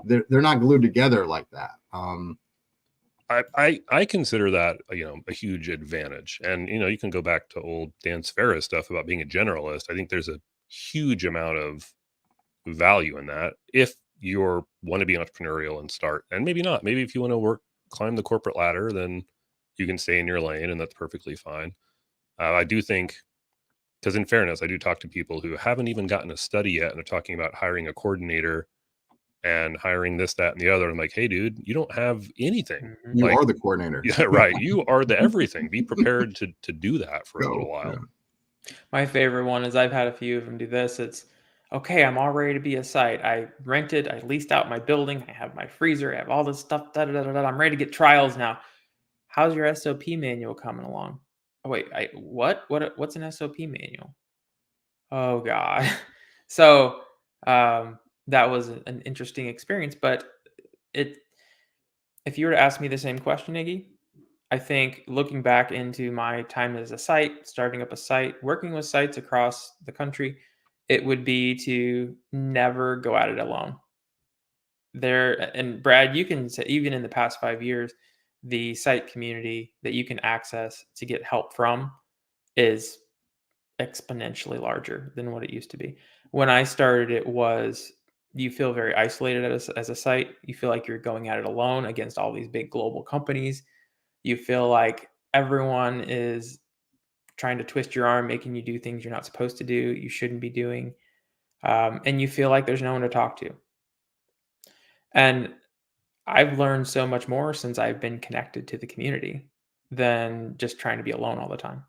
they're not glued together like that. I consider that, a huge advantage. And, you can go back to old Dan Sferra stuff about being a generalist. I think there's a huge amount of value in that. If you want to be entrepreneurial and start, and maybe not, maybe if you want to climb the corporate ladder, then you can stay in your lane and that's perfectly fine. I do think, because in fairness, I do talk to people who haven't even gotten a study yet and are talking about hiring a coordinator and hiring this, that, and the other. I'm like, hey, dude, you don't have anything. You are the coordinator. Yeah, right. You are the everything. Be prepared to do that for a little while. Yeah. My favorite one is I've had a few of them do this. It's, okay, I'm all ready to be a site. I leased out my building. I have my freezer. I have all this stuff. I'm ready to get trials now. How's your SOP manual coming along? Oh, wait, what's an SOP manual? Oh, God. So that was an interesting experience. But if you were to ask me the same question, Iggy, I think looking back into my time as a site, starting up a site, working with sites across the country, it would be to never go at it alone. And Brad, you can say, even in the past 5 years, the site community that you can access to get help from is exponentially larger than what it used to be. When I started, it was, you feel very isolated as a site. You feel like you're going at it alone against all these big global companies. You feel like everyone is trying to twist your arm, making you do things you're not supposed to do, you shouldn't be doing. And you feel like there's no one to talk to. And I've learned so much more since I've been connected to the community than just trying to be alone all the time.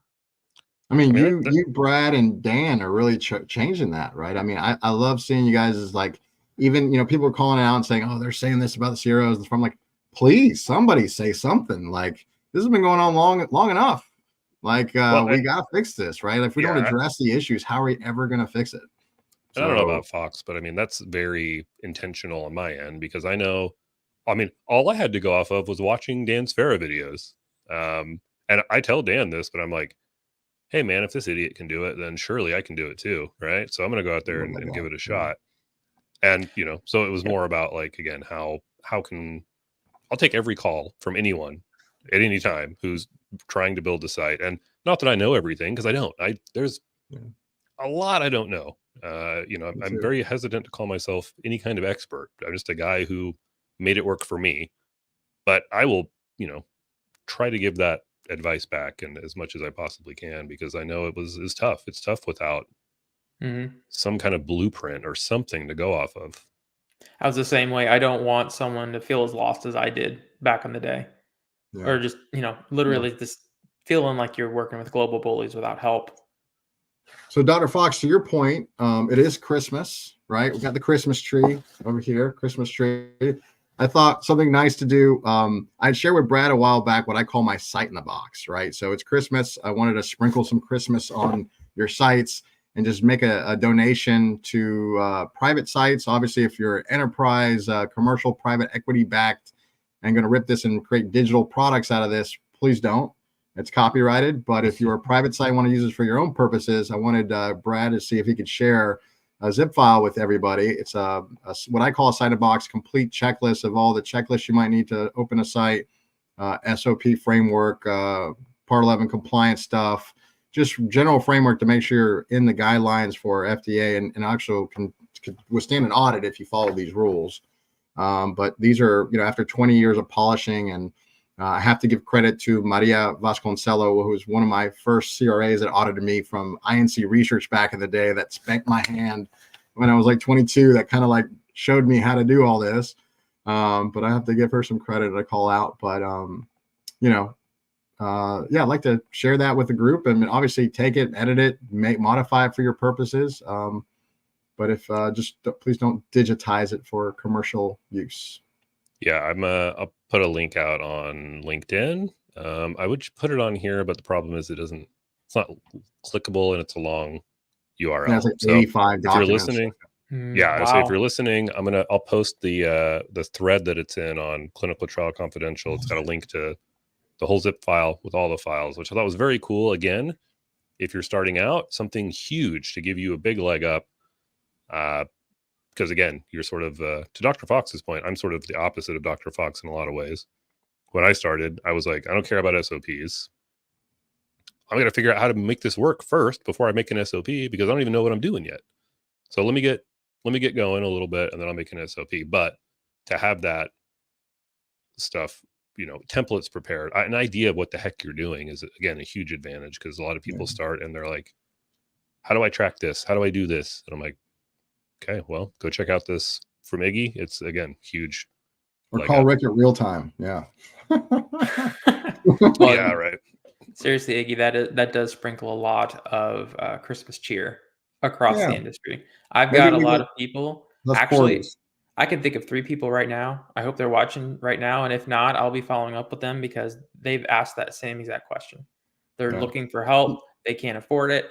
I mean, you, Brad, and Dan are really changing that, right? I mean, I love seeing you guys as like, even, people are calling out and saying, oh, they're saying this about the CROs. I'm like, please, somebody say something. Like, this has been going on long enough. Like, we got to fix this, right? If we don't address the issues, how are we ever going to fix it? So, I don't know about Fox, but that's very intentional on my end, because I know, all I had to go off of was watching Dan Sferra videos. And I tell Dan this, but I'm like, hey man, if this idiot can do it, then surely I can do it too. Right. So I'm going to go out there and give it a shot. And, so it was more about like, again, how can I'll take every call from anyone at any time who's trying to build a site. And not that I know everything, because I don't. There's a lot I don't know. I'm very hesitant to call myself any kind of expert. I'm just a guy who made it work for me. But I will, try to give that advice back, and as much as I possibly can, because I know it's tough. It's tough without some kind of blueprint or something to go off of. I was the same way. I don't want someone to feel as lost as I did back in the day, or just, literally just feeling like you're working with global bullies without help. So Dr. Fox, to your point, it is Christmas, right? We got the Christmas tree over here, Christmas tree. I thought something nice to do. I'd share with Brad a while back what I call my site in the box, right? So it's Christmas. I wanted to sprinkle some Christmas on your sites and just make a donation to private sites. Obviously, if you're enterprise, commercial, private equity backed, and going to rip this and create digital products out of this, please don't. It's copyrighted. But if you're a private site, want to use this for your own purposes, I wanted Brad to see if he could share a zip file with everybody. It's what I call a site in a box, complete checklist of all the checklists you might need to open a site. SOP framework, Part 11 compliance stuff, just general framework to make sure you're in the guidelines for FDA and actually can withstand an audit if you follow these rules. But these are, after 20 years of polishing, and I have to give credit to Maria Vasconcello, who was one of my first CRAs that audited me from INC research back in the day, that spanked my hand when I was like 22, that kind of like showed me how to do all this. But I have to give her some credit to call out. But, I'd like to share that with the group, and obviously take it, edit it, modify it for your purposes. But if please don't digitize it for commercial use. Yeah, I'll put a link out on LinkedIn. I would put it on here, but the problem is it's not clickable and it's a long URL. Yeah, it's like 85 if you're listening, Wow. So if you're listening, I'll post the thread that it's in on Clinical Trial Confidential. It's got a link to the whole zip file with all the files, which I thought was very cool. Again, if you're starting out, something huge to give you a big leg up. Because again, you're sort of, to Dr. Fox's point, I'm sort of the opposite of Dr. Fox in a lot of ways. When I started, I was like, I don't care about SOPs. I'm going to figure out how to make this work first before I make an SOP, because I don't even know what I'm doing yet. So let me get going a little bit, and then I'll make an SOP. But to have that stuff, templates prepared, an idea of what the heck you're doing is, again, a huge advantage, because a lot of people start and they're like, how do I track this? How do I do this? And I'm like, okay, well, go check out this from Iggy. It's, again, huge. Or call Rick at real time. Yeah. Well, yeah, right. Seriously, Iggy, that does sprinkle a lot of Christmas cheer across the industry. I've got a lot of people. Actually, I can think of 3 people right now. I hope they're watching right now. And if not, I'll be following up with them, because they've asked that same exact question. They're looking for help. They can't afford it.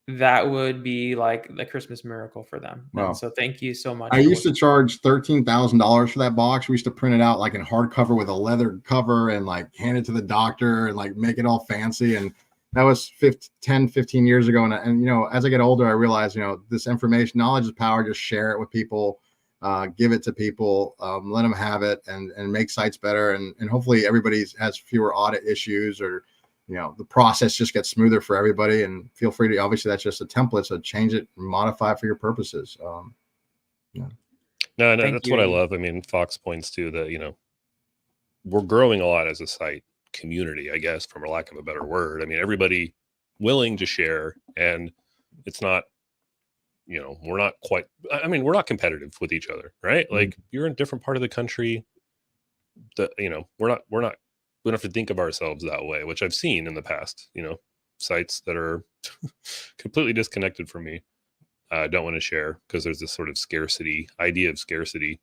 That would be like the Christmas miracle for them. Wow. So thank you so much. I used to charge $13,000 for that box. We used to print it out like in hardcover with a leather cover and like hand it to the doctor and like make it all fancy. And that was 10, 15 years ago. And as I get older, I realize, this information, knowledge is power. Just share it with people, give it to people, let them have it, and make sites better. And hopefully everybody has fewer audit issues, or the process just gets smoother for everybody. And feel free to, obviously that's just a template, so change it and modify it for your purposes. No, that's what I love. I mean, Fox points to that, we're growing a lot as a site community, I guess, from a lack of a better word. I mean, everybody willing to share, and it's not, we're not competitive with each other, right? Like, you're in a different part of the country that, we don't have to think of ourselves that way, which I've seen in the past, sites that are completely disconnected from me, don't want to share because there's this sort of idea of scarcity,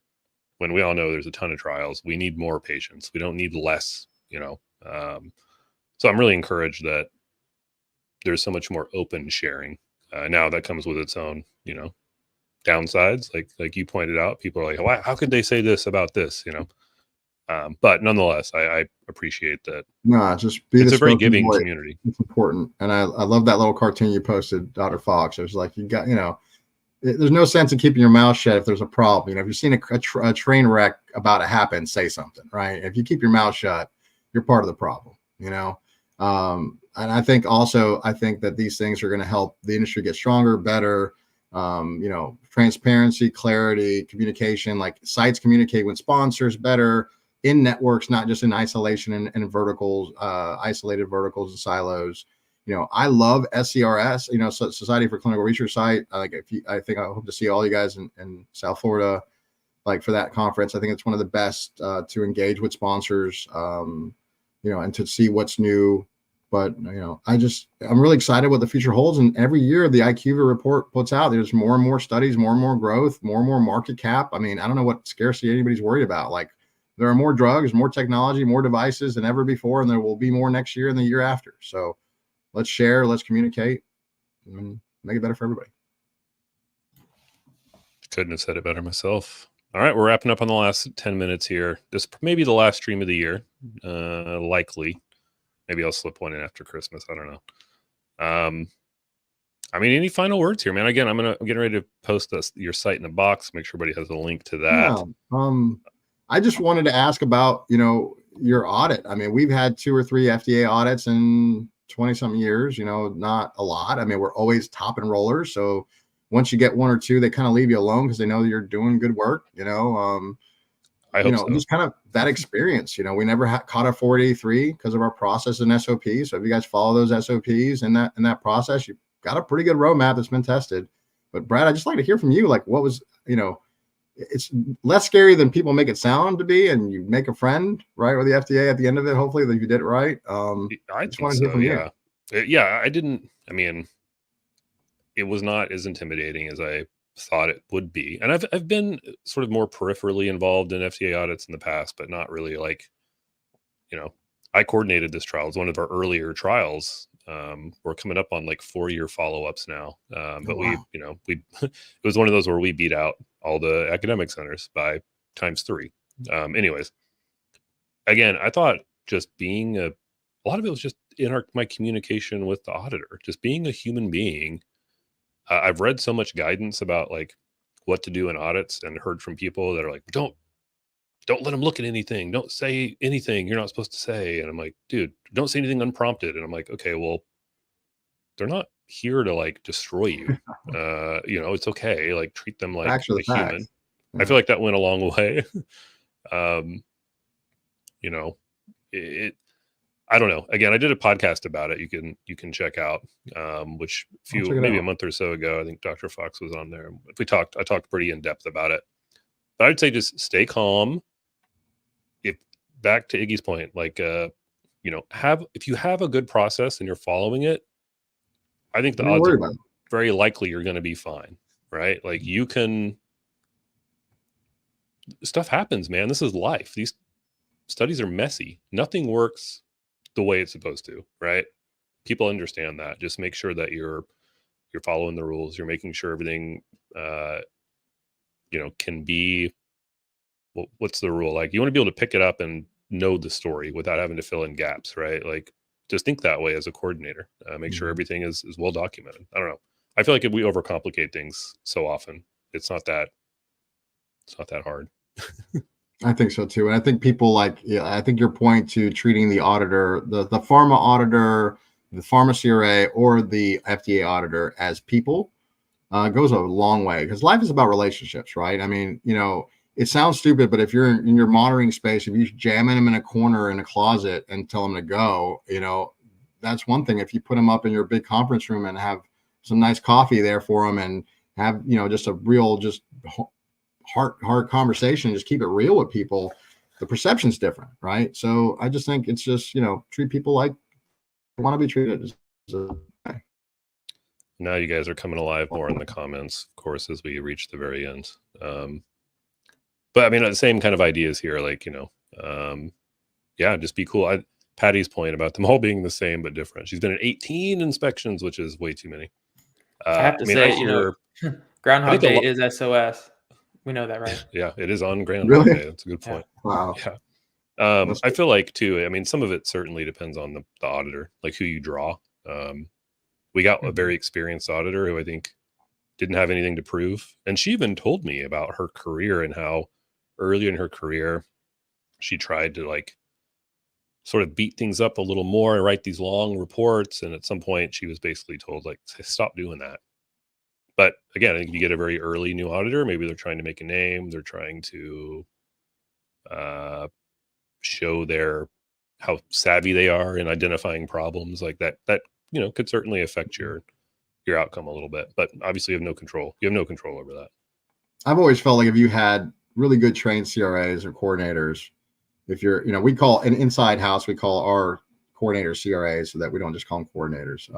when we all know there's a ton of trials. We need more patients. We don't need less, so I'm really encouraged that there's so much more open sharing. Now that comes with its own, downsides. Like you pointed out, people are like, "Why? How could they say this about this?" But nonetheless, I appreciate that. No, it's a very giving community. It's important. And I love that little cartoon you posted, Dr. Fox. It was like, you got, there's no sense in keeping your mouth shut if there's a problem. If you've seen a train wreck about to happen, say something, right? If you keep your mouth shut, you're part of the problem, And I think that these things are going to help the industry get stronger, better, transparency, clarity, communication, like sites communicate with sponsors better, in networks, not just in isolation and verticals, isolated verticals and silos. I love SCRS, Society for Clinical Research site. I hope to see all you guys in South Florida, like for that conference. I think it's one of the best to engage with sponsors, and to see what's new. But, I'm really excited what the future holds. And every year the IQVIA report puts out, there's more and more studies, more and more growth, more and more market cap. I mean, I don't know what scarcity anybody's worried about. Like, there are more drugs, more technology, more devices than ever before, and there will be more next year and the year after. So let's share, let's communicate, and make it better for everybody. Couldn't have said it better myself. All right, we're wrapping up on the last 10 minutes here. This may be the last stream of the year, likely. Maybe I'll slip one in after Christmas. I don't know. Any final words here, man? Again, I'm getting ready to post your site in a box. Make sure everybody has a link to that. Yeah. I just wanted to ask about, your audit. I mean, we've had 2 or 3 FDA audits in 20 some years, not a lot. I mean, we're always top enrollers. So once you get 1 or 2, they kind of leave you alone because they know you're doing good work, I hope so. Just kind of that experience. We never caught a 483 because of our process and SOPs. So if you guys follow those SOPs in that process, you've got a pretty good roadmap that's been tested. But Brad, I'd just like to hear from you. Like, what was, it's less scary than people make it sound to be, and you make a friend, right, with the FDA at the end of it. Hopefully that you did it right. I just want to hear from you. Yeah, I didn't. I mean, it was not as intimidating as I thought it would be, and I've been sort of more peripherally involved in FDA audits in the past, but not really like, I coordinated this trial. It's one of our earlier trials. We're coming up on like 4-year follow-ups now, but we it was one of those where we beat out all the academic centers by ×3. Anyways, again, I thought just being a lot of it was just in my communication with the auditor, just being a human being. I've read so much guidance about like what to do in audits and heard from people that are like, don't let them look at anything. Don't say anything you're not supposed to say. And I'm like, dude, don't say anything unprompted. And I'm like, okay, well, they're not here to like destroy you. It's okay. Like treat them like a human. I feel like that went a long way. I don't know. Again, I did a podcast about it. You can check out, which maybe a month or so ago, I think Dr. Fox was on there. I talked pretty in depth about it, but I'd say just stay calm. If back to Iggy's point, like, if you have a good process and you're following it, I think the odds are very likely you're going to be fine, right? Like stuff happens, man. This is life. These studies are messy. Nothing works the way it's supposed to, right? People understand that. Just make sure that you're following the rules. You're making sure everything, can be, what's the rule? Like you want to be able to pick it up and know the story without having to fill in gaps, right? Like just think that way as a coordinator. Make sure everything is well documented. I don't know. I feel like we overcomplicate things so often. It's not that hard. I think so too. And I think people I think your point to treating the auditor, the pharma auditor, the pharma CRA, or the FDA auditor as people goes a long way, because life is about relationships, right? I mean, it sounds stupid, but if you're in your monitoring space, if you jamming them in a corner in a closet and tell them to go, that's one thing. If you put them up in your big conference room and have some nice coffee there for them and have, just a real, just heart conversation, just keep it real with people, the perception's different, right? So I just think it's just, treat people like they want to be treated. Now you guys are coming alive more in the comments, of course, as we reach the very end. But I mean, the same kind of ideas here, like, just be cool. Patty's point about them all being the same but different. She's been in 18 inspections, which is way too many. I have to say, Groundhog Day is SOS. We know that, right? Yeah, it is on Groundhog Day. That's a good point. Wow. Yeah. I feel like too, I mean, some of it certainly depends on the auditor, like who you draw. We got a very experienced auditor who I think didn't have anything to prove. And she even told me about her career and how early in her career, she tried to like sort of beat things up a little more and write these long reports. And at some point she was basically told like, stop doing that. But again, I think if you get a very early new auditor, maybe they're trying to make a name. They're trying to show how savvy they are in identifying problems like that could certainly affect your outcome a little bit, but obviously you have no control. You have no control over that. I've always felt like if you had really good trained CRAs or coordinators, if you're, we call an inside house, we call our coordinators CRAs so that we don't just call them coordinators.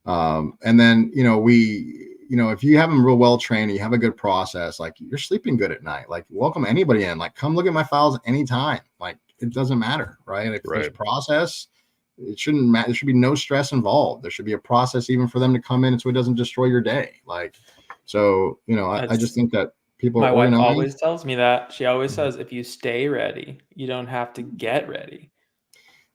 And then, if you have them real well trained and you have a good process, like you're sleeping good at night, like welcome anybody in, like come look at my files anytime. Like it doesn't matter, right? If there's process, it shouldn't matter. There should be no stress involved. There should be a process even for them to come in so it doesn't destroy your day. Like, so, I just think that people. My wife always tells me that. She always says, if you stay ready, you don't have to get ready.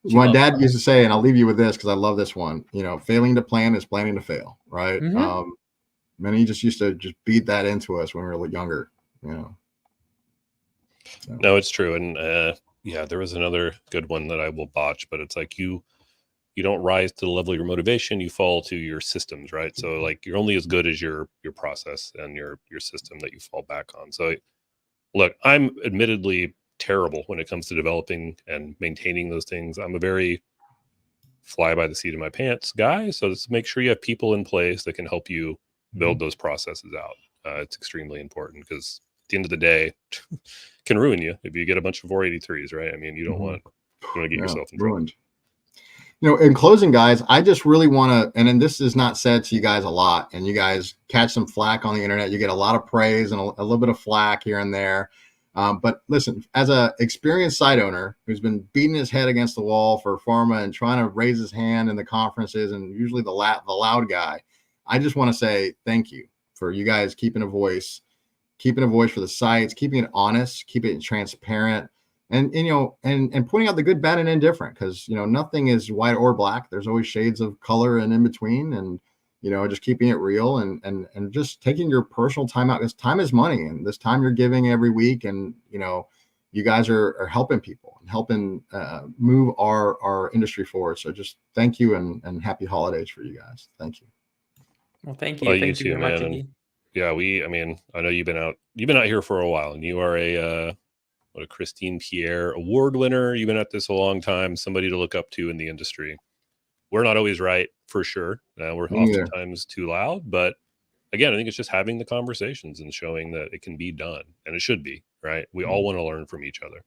My dad used to say, and I'll leave you with this because I love this one, failing to plan is planning to fail. Right. And he just used to just beat that into us when we were younger, So. No, it's true. And, Yeah, there was another good one that I will botch, but it's like you don't rise to the level of your motivation, you fall to your systems, right? So like you're only as good as your process and your system that you fall back on. So look, I'm admittedly terrible when it comes to developing and maintaining those things. I'm a very fly by the seat of my pants guy. So just make sure you have people in place that can help you build those processes out. It's extremely important because at the end of the day, can ruin you if you get a bunch of 483s, right? I mean, you don't want to get yourself in ruined. In closing, guys, I just really want to, and then this is not said to you guys a lot, and you guys catch some flack on the internet. You get a lot of praise and a little bit of flack here and there. But listen, as an experienced site owner who's been beating his head against the wall for pharma and trying to raise his hand in the conferences and usually the loud guy, I just want to say thank you for you guys keeping a voice for the sites, keeping it honest, keeping it transparent, and pointing out the good, bad, and indifferent, because nothing is white or black. There's always shades of color and in between, and just keeping it real and just taking your personal time out, because time is money, and this time you're giving every week, and you guys are helping people and helping move our industry forward. So just thank you and happy holidays for you guys. Thank you. Well, thank you. Well, thank you very much, Iggy. Yeah, I know you've been out here for a while, and you are a Christine Pierre award winner. You've been at this a long time, somebody to look up to in the industry. We're not always right, for sure. We're oftentimes too loud, but again, I think it's just having the conversations and showing that it can be done, and it should be, right? We all want to learn from each other.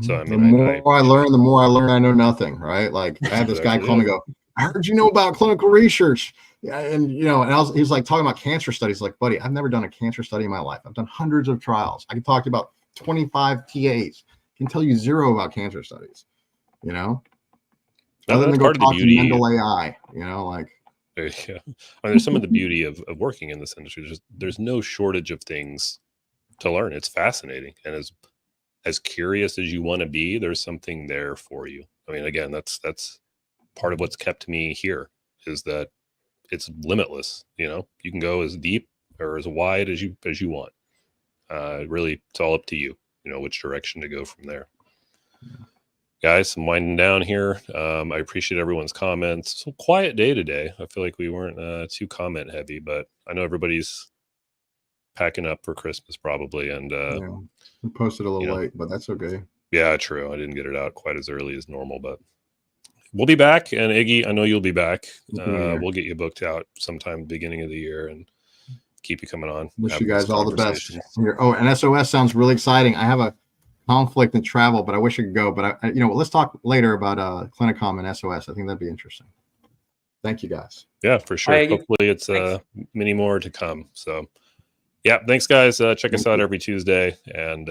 So I mean, the more I learn, I know nothing, right? Like I had this guy call me and go, I heard you know about clinical research. Yeah, and he's like talking about cancer studies. Like, buddy, I've never done a cancer study in my life. I've done hundreds of trials. I can talk to you about 25 TAs. I can tell you zero about cancer studies. Other than go talk to Handal AI. Yeah. There's some of the beauty of working in this industry. There's no shortage of things to learn. It's fascinating, and as curious as you want to be, there's something there for you. I mean, again, that's part of what's kept me here, is that it's limitless. You can go as deep or as wide as you want. Really, it's all up to you. Which direction to go from there. Guys, I'm winding down here. I appreciate everyone's comments. It's a quiet day today. I feel like we weren't too comment heavy, but I know everybody's packing up for Christmas probably. And we posted a little late, but that's okay. Yeah, true. I didn't get it out quite as early as normal, but we'll be back. And Iggy, I know you'll be back. We'll get you booked out sometime beginning of the year and keep you coming on. Wish you guys all the best. Oh, and SOS sounds really exciting. I have a conflict in travel, but I wish I could go. But let's talk later about Clinicom and SOS. I think that'd be interesting. Thank you, guys. Yeah, for sure. Hopefully it's many more to come. So yeah, thanks guys. Check us out every Tuesday, and